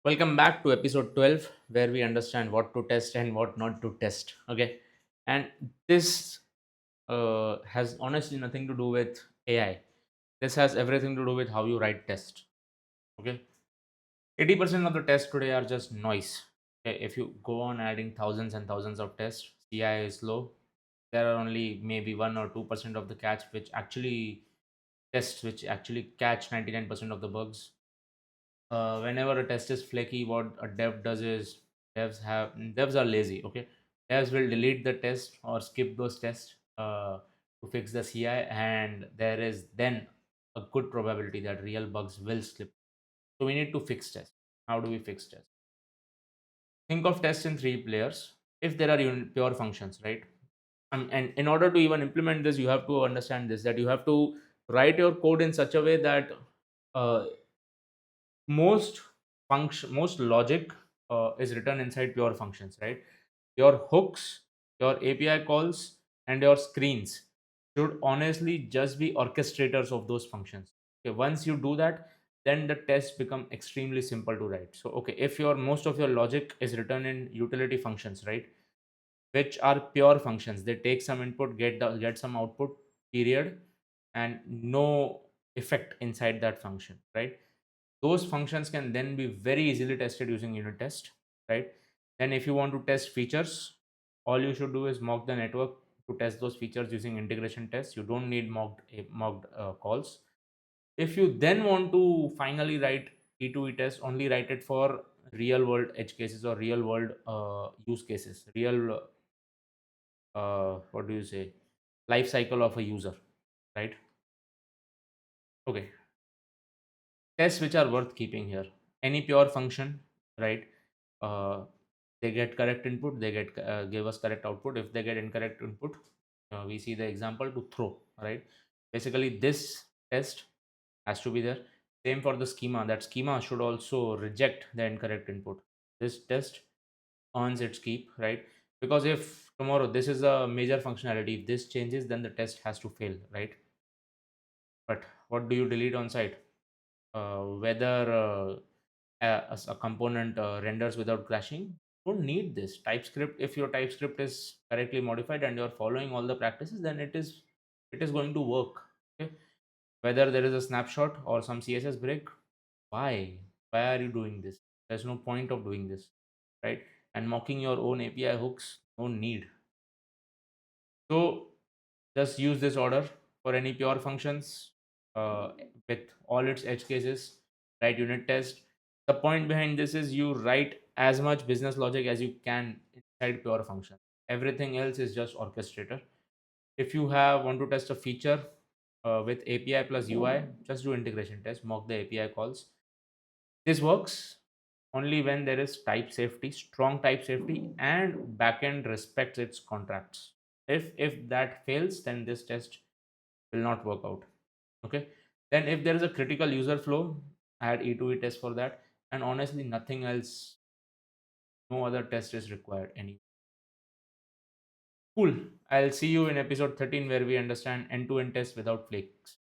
Welcome back to episode 12, where we understand what to test and what not to test. Okay. And this has honestly nothing to do with AI. This has everything to do with how you write tests. Okay. 80% of the tests today are just noise. Okay? If you go on adding thousands and thousands of tests, CI is low. There are only maybe 1 or 2% of the catch which actually tests, which actually catch 99% of the bugs. Whenever a test is flaky, what a dev does is devs are lazy. Okay, devs will delete the test or skip those tests to fix the CI, and there is then a good probability that real bugs will slip. So we need to fix tests. How do we fix tests? Think of tests in three layers. If there are pure functions, right? And in order to even implement this, you have to understand this, that you have to write your code in such a way that uh, most logic is written inside pure functions, right? Your hooks, your API calls, and your screens should honestly just be orchestrators of those functions. Okay, once you do that, then the tests become extremely simple to write. So okay, if your most of your logic is written in utility functions, right, which are pure functions, they take some input, get some output, period, and no effect inside that function, right? Those functions can then be very easily tested using unit test, right? Then if you want to test features, all you should do is mock the network to test those features using integration tests. You don't need mocked calls. If you then want to finally write E2E test, only write it for real world edge cases or real world use cases, real what do you say, life cycle of a user, right? Okay, tests which are worth keeping here: any pure function, right? uh, they get correct input, they get give us correct output. If they get incorrect input, we see the example to throw, right? Basically this test has to be there. Same for the schema, that schema should also reject the incorrect input. This test earns its keep, right? Because if tomorrow this is a major functionality, if this changes, then the test has to fail, right? But what do you delete on site? Whether as a component renders without crashing, don't need this. TypeScript, if your TypeScript is correctly modified and you're following all the practices, then it is going to work. Okay, whether there is a snapshot or some CSS break, why are you doing this? There's no point of doing this, right? And mocking your own API hooks, no need. So just use this order for any pure functions uh, with all its edge cases. Write unit test. The point behind this is you write as much business logic as you can inside pure function. Everything else is just orchestrator. If you have want to test a feature with API plus UI, just do integration test, mock the API calls. This works only when there is type safety, strong type safety, and backend respects its contracts. If that fails, then this test will not work out. Okay. Then if there is a critical user flow, add E2E test for that. And honestly, nothing else, no other test is required. Any cool. I'll see you in episode 13 where we understand end-to-end test without flakes.